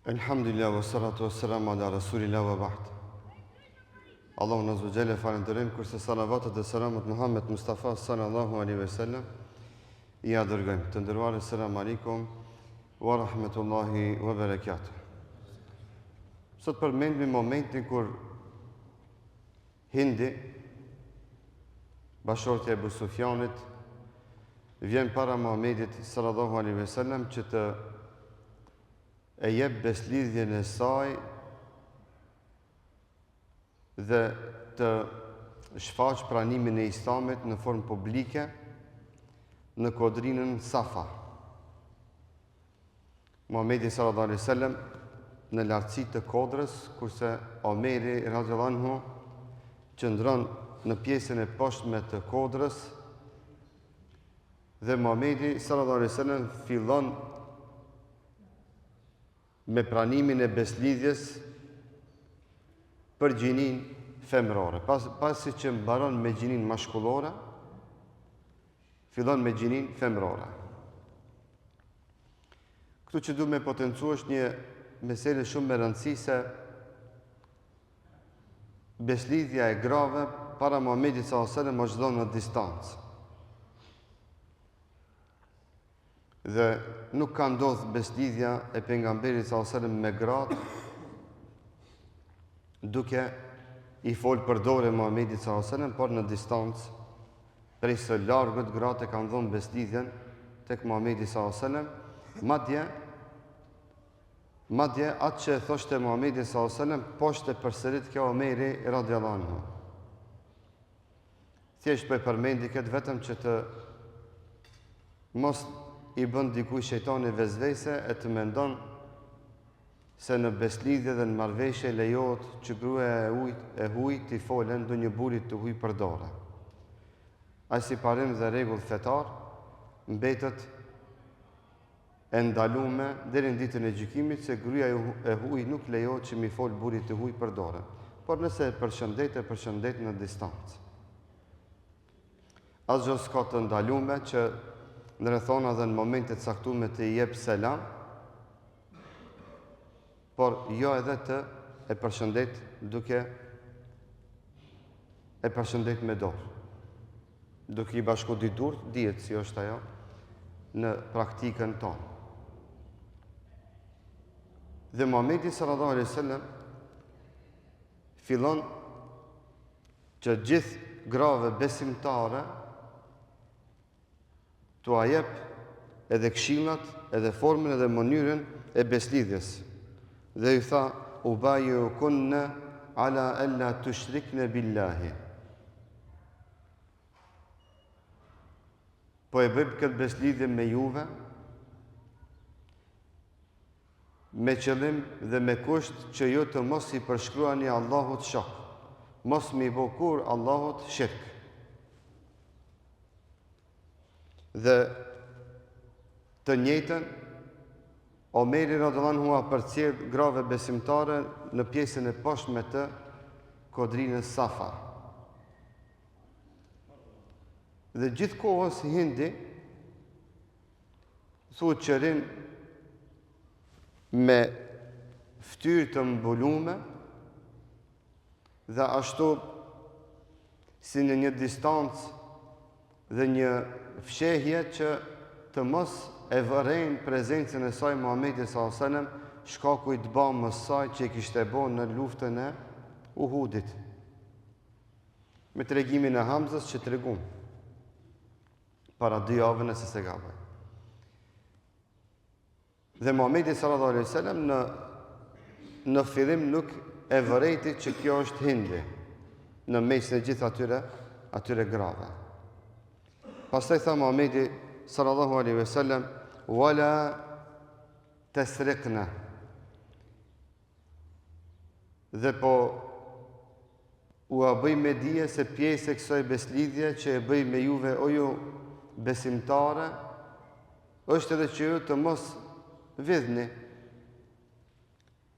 Elhamdulillah wa salatu wa salamu ala rasulillah wa ba'd. Allahu në zëgjele falenderim, kërse salavatet dhe salamat Muhammed Mustafa sallallahu alaihi wa sallam i adërgojmë. Të ndërruar, assalamu alaikum wa rahmetullahi wa barakatuh. Sot përmendmi momentin kur Hindi, bashortja e Ebu Sufjanit, vjen para Muhammedit sallallahu alaihi wa sallam që të e jep beslidhjen e saj dhe të shfaq pranimin e Islamit në formë publike në kodrinën Safa. Muhamedi sallallahu alaihi wasallam në lartësi të kodrës, kurse Omeri radhiyallahu anhu qëndron në pjesën e poshtme të kodrës dhe Muhamedi sallallahu alaihi wasallam fillon me pranimin e beslidhjes për gjinin femrore. Pasi që mbaron me gjinin mashkullore, fillon me gjinin femrore. Këtu që du me potencu është një mesele shumë me rëndësi se beslidhja e grave para Muhamedit sallallahu alaihi wasallam është dhënë në distancë. Dhe nuk ka ndodhur beslidhja e pejgamberit sallallahu alaihi wasallam me gratë duke i folë për dorë Muhamedit sallallahu alaihi wasallam, por në distancë, prej së largët gratë kanë dhënë beslidhjen tek Muhamedi sallallahu alaihi wasallam, madje atë që thoshte Muhamedi sallallahu alaihi wasallam poshte përsërit kjo Omeri radhiyallahu anhu. Thjesht po e përmendi këtë vetëm që të mos i bën dikuj shejtani vezvese e të mendon se në beslidhje dhe në marrëveshje lejohet që gruaja e huaj t'i folen ndonjë burrit të huaj për dorë. Ai si parim dhe rregull fetar mbetet e ndaluar deri në ditën e gjykimit se gruaja e huaj nuk lejohet që mi fol burrit të huaj për dorë, por nëse e përshëndet në distancë. Asgjë s'ka të ndaluar që në rrethona dhe në momentet caktuar të i jep selam, por jo edhe të e përshëndet duke e përshëndet me dorë. Duke i bashkëkodit durt, dihet si është ajo në praktikën tonë. Dhe Muhamedi sallallahu alaihi wasallam fillon që gjithë grave besimtare t'u jep edhe këshillat, edhe formën, edhe mënyrën e beslidhjes. Dhe i tha, ubayyukunna ala alla tushrikna billahi. Po e bëjmë këtë beslidhje me juve, me qëllim dhe me kusht që ju të mos i përshkruani Allahut shok, mos mi bë kur Allahut shirk. Dhe të njëjtën Omeri radhiyallahu anhu përcjell grave besimtare në pjesën e poshtme të kodrinës Safa. Dhe gjithkohës Hindi thuhet që rin me ftyrë të mbulume dhe ashtu si në një distancë dhe një fshehje që të mos e vërejnë prezencën e saj Muhamedi sallallahu alaihi wasallam shkaku i të bamës saj që i kishte bën në luftën e Uhudit. Me tregimin e Hamzës që tregon para 2 javë nëse se gaboj. Dhe Muhamedi sallallahu alaihi wasallam në fillim nuk e vërejti që kjo është Hindi në mesin e gjithë atyre grave. Pastaj tha Muhamedi sallallahu alaihi wasallam wala tasriqna. Dhe po u bëj me dije se pjesë e kësaj beslidhje që e bëj me juve o ju besimtare është edhe që ju të mos vidhni.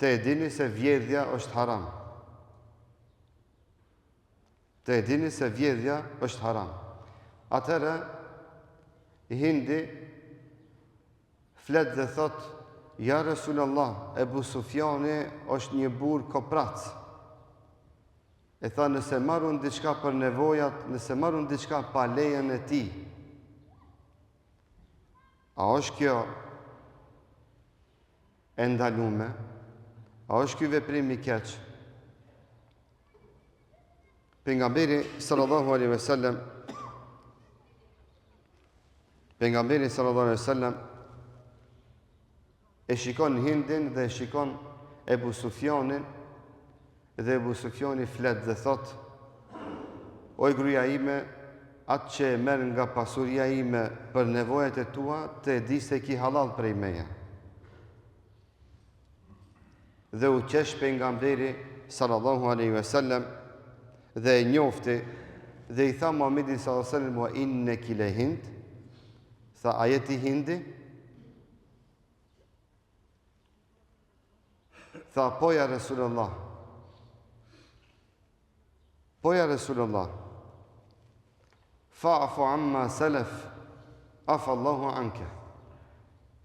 Të e dini se vjedhja është haram. Të e dini se vjedhja është haram. Atëherë Hindi flet dhe thot Ja Resulallah, Ebu Sufjani është një burr koprac. E tha, nëse marrun diçka për nevojat, nëse marrun diçka pa lejen e tij, a është kjo e ndalume? A është ky veprim i keq? Pejgamberi sallallahu alaihi wasallam e shikon Hindin dhe e shikon Ebu Sufjanin, dhe Ebu Sufjani flet dhe thot: "O gruaja ime, atë që e merr nga pasuria ime për nevojat e tua, të e di se ki halal prej meje." Dhe u qesh pejgamberi sallallahu alaihi wasallam dhe e njofti dhe i tha Muhamedit sallallahu alaihi wasallam: "Wa innaki la Hind?" Tha, a jeti Hindi? Tha, po ja Resulullah. Po ja Resulullah. Fa'fu amma salaf, afa Allahu anke.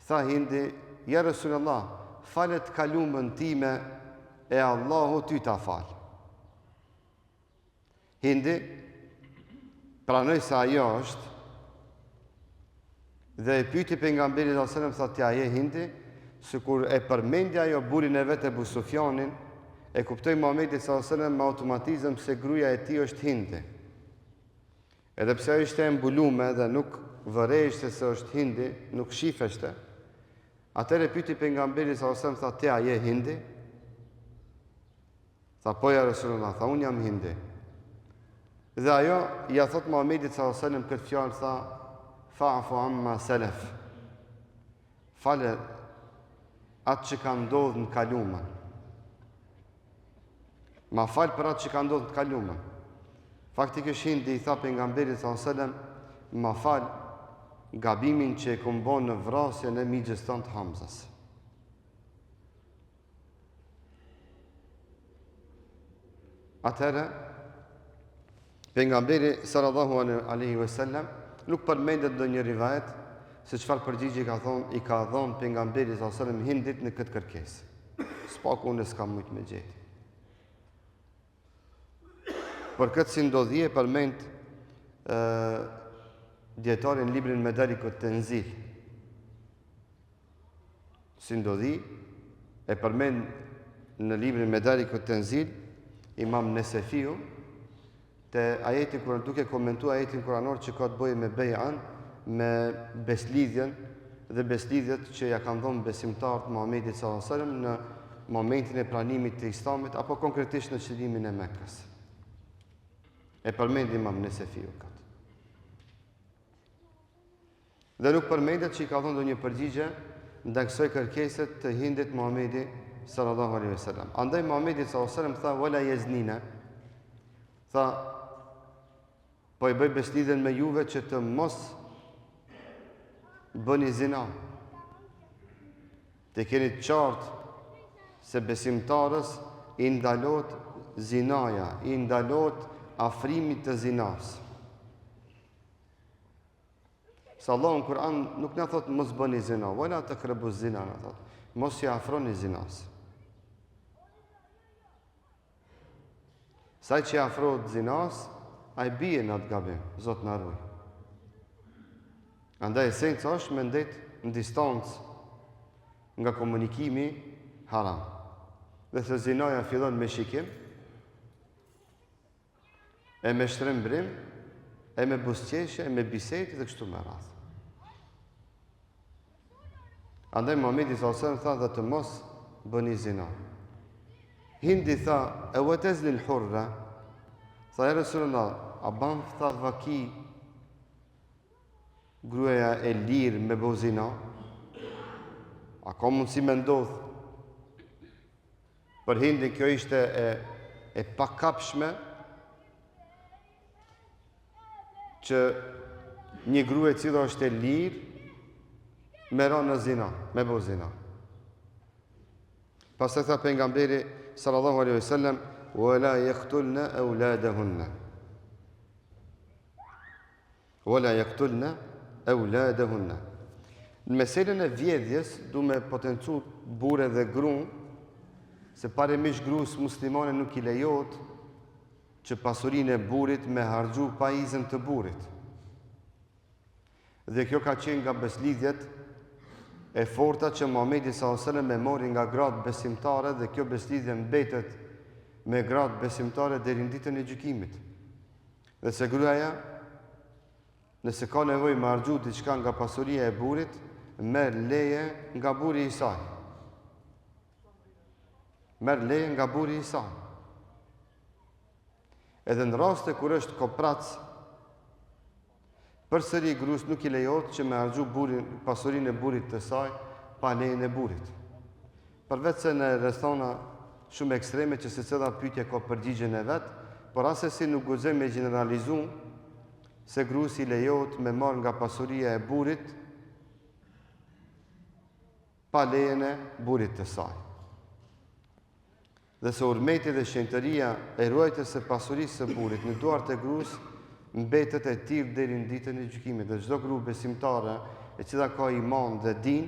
Tha Hindi, ja Resulullah, falet kalumën time e Allahu ty ta fal. Hindi pranoi se ajo është dhe e pyeti pejgamberin sallallahu alajhi wasallam, tha, t'ja je Hindi? Sikur e përmendja ajo burin e vetë Ebu Sufjanin, e kuptoi Muhamedi sallallahu alajhi wasallam me automatizëm se gruaja e tij është Hindi. Edhe pse ajo ishte e mbulume dhe nuk vërejshte se është Hindi, nuk shifeshte, atëherë pyeti pejgamberin sallallahu alajhi wasallam, tha, t'ja je Hindi? Tha, po ja Resulullah, tha, unë jam Hindi. Dhe ajo ja thot Muhamedit sallallahu alajhi wasallam këtë fjalë, tha, fa'fu amma salaf. Fale atë që ka ndodhur në kalumën. Ma fal për atë që ka ndodhur në kalumën. Faktikisht Hindi i tha pejgamberit sallallahu alajhi wasallam, ma fal gabimin që e kom bën në vrasjen e migjës tonë të Hamzës. Atëherë pejgamberi sallallahu alaihi wasallam nuk përmendet ndonjë rivajet se çfarë përgjigje i ka dhënë pejgamberi sallallahu alaihi wasallam Hindit në këtë kërkesë. S'pak unë s'kam mujt me gjetë. Për këtë si ndodhje përmend dietarin librin Medalikut Tenzil. Si ndodhi e përmend në librin Medalikut Tenzil Imam Nesefiu te ajeti kur duke komentuar ajetin kuranor që ka të bëjë me bej'an, me beslidhjen dhe beslidhjet që ja kanë dhënë besimtarët Muhamedit sallallahu alajhi wasallam në momentin e pranimit të Islamit apo konkretisht në çlimin e Mekës. E përmend Imam Nesefiu këtë. Dhe nuk përmendet që i ka dhënë ndonjë përgjigje ndaj kësaj kërkese të Hindit Muhamedi sallallahu alaihi wasallam. Andaj Muhamedi sallallahu alaihi wasallam tha wala yaznina. Tha, po i bëj beslidhjen me juve që të mos bëni zina. Të keni të qartë se besimtarës i ndalot zinaja, i ndalot afrimit të zinas. Se Allah në Kur'an nuk na thot mos bëni zina, wala taqrabu zina, na thot mos i afroni zinas. Saj që i afrohet zinas, a i bie në atë gabim, Zot na ruaj. Andaj esenca është me ndet në distancë nga komunikimi haram. Dhe se zinaja fillon me shikim, e me shtrembrim, e me buzëqeshje, e me bisedë dhe kështu me radhë. Andaj Muhamedi sallallahu alajhi wasallam tha dhe të mos bëni zina. Hindi tha, e watazli al-hurra. Tha, e Resulullah, a ban tha vaki gruaja e lirë me bëu zina? A ka mundësi me ndodh? Për Hindin kjo ishte e pakapshme që një grua e cila është e lirë me ra në zina, me bëu zina. Pastaj tha pejgamberi sallallahu alaihi wasallam wala yaqtulna auladahunna. Wala yaqtulna auladahunna. Në meselën e vjedhjes, du me potencu burë dhe grunë, se parimisht grus muslimane nuk i lejot që pasurinë e burit me harxhu pa izin të burit. Dhe kjo ka qenë nga beslidhjet e forta që Muhamedi s.a.s. e mori nga gratë besimtare dhe kjo beslidhje mbetet me gratë besimtare deri në ditën e gjykimit. Dhe se gruaja, nëse ka nevojë me harxhu diçka nga pasuria e burit, merr leje nga buri i saj. Merr leje nga buri i saj. Edhe në raste kur është koprac, përsëri grus nuk i lejohet që me harxhu pasurinë e burit të saj pa lejen e burit. Përveç se në rrethona shumë ekstreme që secila pyetje ka përgjigjen e vet, por asesi nuk guxojmë me generalizu se grusi i lejohet me marrë nga pasuria e burit pa lejen e burit të saj. Dhe se urmeti dhe shenjtëria e ruajtjes së pasurisë së burit në duart e grus mbetet e tillë deri në ditën e gjykimit. Dhe çdo grua besimtare e cila ka iman dhe din,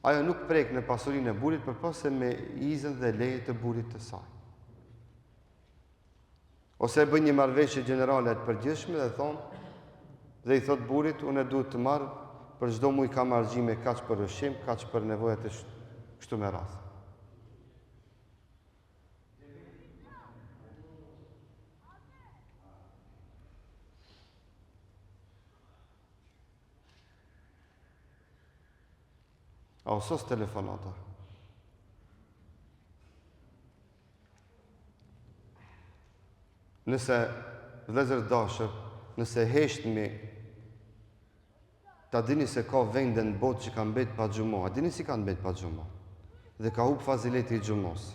ajo nuk prek në pasurinë e burit përpos se me izin dhe leje të burit të saj. Ose bën një marrëveshje gjenerale të përgjithshme dhe i thot burit, unë duhet të marr për çdo muaj kam argjime kaq për ushqim, kaq për nevojat e kështu me radhë. A sos telefonata. Nëse vëllezër dashur, nëse heshtmi ta dini se ka vende në botë që kanë mbet pa xhumo, a dini si kanë mbet pa xhumo? Dhe ka humb fazileti i xhumos.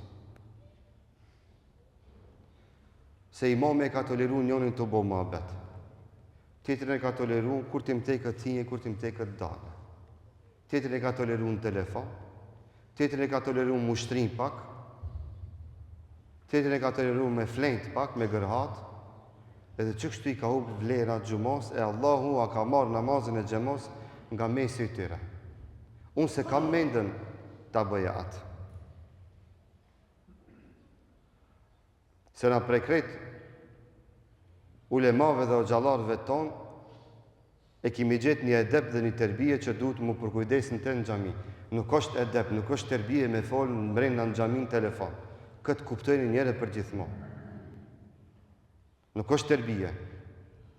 Se imami e ka toleru njënin të bo muhabet. Tjetrin e ka toleru kur ti më tekët thije, kur ti më tekët dalë. Tjetrin e ka toleru në telefon, tjetrin e ka toleru më ushtrim pak, tjetrin e ka toleru me flent pak, me gërhat, edhe që kështu i ka hubë vlera gjumos, e Allahu a ka marrë namazin e gjemos nga mesi i tyre. Unë se kam mendën ta bëja atë. Se na prekrejt ulemave dhe o gjallarve tonë, e kimi gjetë një edep dhe një tërbije që duhet mu përkujdesin të në gjami. Nuk është edep, nuk është tërbije me folë në mrejnë në gjami në telefon. Këtë kuptojnë njëre për gjithmonë. Nuk është tërbije,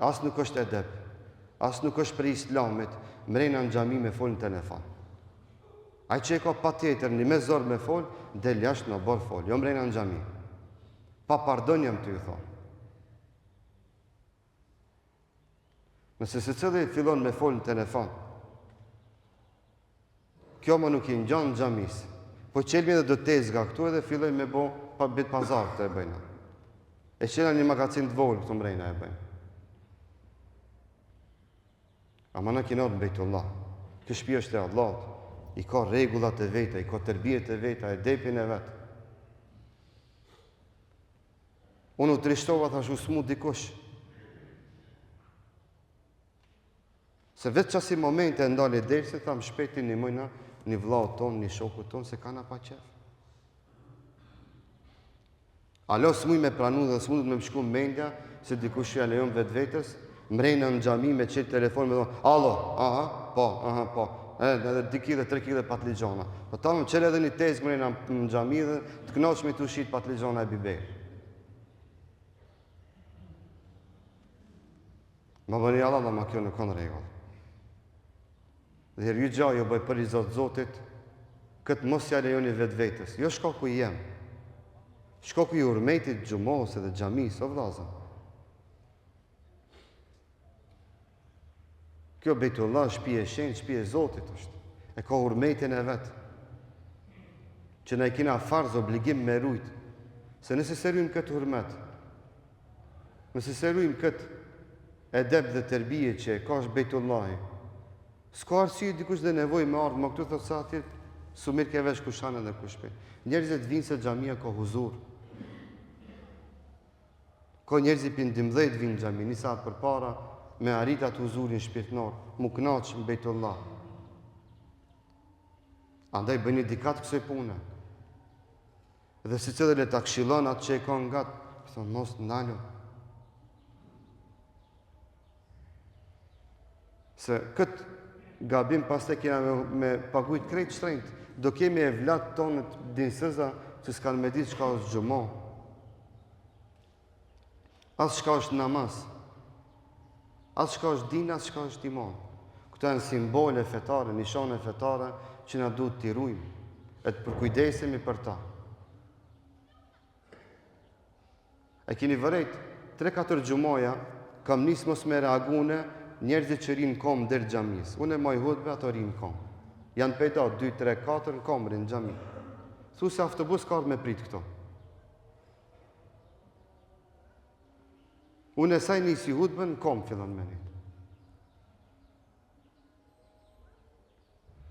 asë nuk është edep, asë nuk është për islamit, mrejnë në gjami me folë në telefon. Ai që e ka pa tjetër një me zorë me folë, del jashtë në borë folë, jo mrejnë në gjami. Pa pardon jam të ju thonë. Nëse se cëllë fillon me folë në telefon, kjo më nuk i në gjanë në gjamis, po qelmi dhe do tezga këtu edhe filloj me bo pa bit pazar të e bëjna. E qena një magazin të volë këtu mrejna e bëjna. Ama në kinot në bejtullah. Kjo shpi është e Allah, i ka regullat e veta, i ka tërbijet e veta, e depin e vetë. Unë u trishtova thashu s'mu dikush. Se vetë qasi momente e ndale dherë, se thamë shpeti një mëjna, një vlau tonë, një shoku tonë, se kana pa qef. Alo s'muj me pranu dhe s'mu me më shku mendja, se dikush ja lejon vetë vetës, mrejna në gjami me qëtë telefon, me thonë, alo, po, edhe 2 kg, 3 kg patligjona. Po ta më qële edhe një tezë mrejna në gjami dhe të knoqme të ushit patligjona e biberë. Ma bëni Allah dhe ma kjo në konë regullë. Dhe herë ju gjaj, jo bëj për i Zotit, këtë mos ja lejoni vetë vetës. Jo shko ku i jem. Shko ku i urmetit gjumos edhe gjamis, o vlazën. Kjo bejtullah, shpi e shenjë, shpi e Zotit është. E ka urmetin e vetë. Që na i kina farz obligim me rujtë. Se nëse se rujmë këtë urmet, nëse se rujmë këtë edep dhe tërbije që ka është bejtullahi, s'ka arsye dikush dhe nevoj me ardhë, ma këtu thëtë sa atir, su mirë ke vesh kushane dhe kushpe. Njerëzit vinë se gjamia ka huzur. Ka njerëzit për 12 vinë gjami, njësa për para, me arritat huzurin shpirtnor, mu knaqë në bejtullah. Andaj bëni dikat kësaj pune. Dhe si cilë le ta këshillon atë që e ka nga të, thonë, mos ndalu. Se këtë gabim pas të kena me pagujt krejt shtrenjt, do kemi e vlatë tonët dinsëza që s'kanë me ditë shka është gjëmo, as shka është namaz, as shka është din, as shka është iman. Këto janë simbole fetare, nishane fetare që na duhet t'i rujmë, e të përkujdesemi për ta. E keni vërejt, 3-4 gjumoja, kam nisë mos me reagune njerëzit që rinë kom dërë gjamis. Unë e maj hudbe, ato rinë kom. Janë pejta 2, 3, 4 në kom rinë gjami. Thu se autobus ka me prit këto. Unë e saj nisi hudbe në kom fillon me një.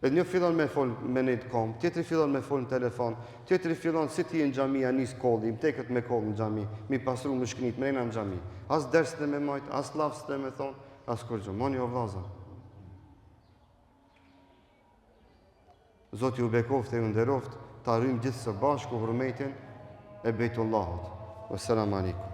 E një fillon me folë me nejtë kom, tjetëri fillon me folë në telefon, tjetëri fillon si ti në gjami, a njës kolli, më teket me kollë në gjami, mi pasru më shknit, më rejna në gjami. As dërës të me majtë, as lavës të me thonë, as kur gjë. Moni o vlaza. Zoti u bekoft e u nderoft, ta rrim gjithë së bashku hurmetin e Bejtullahut. Wassalamu alaikum.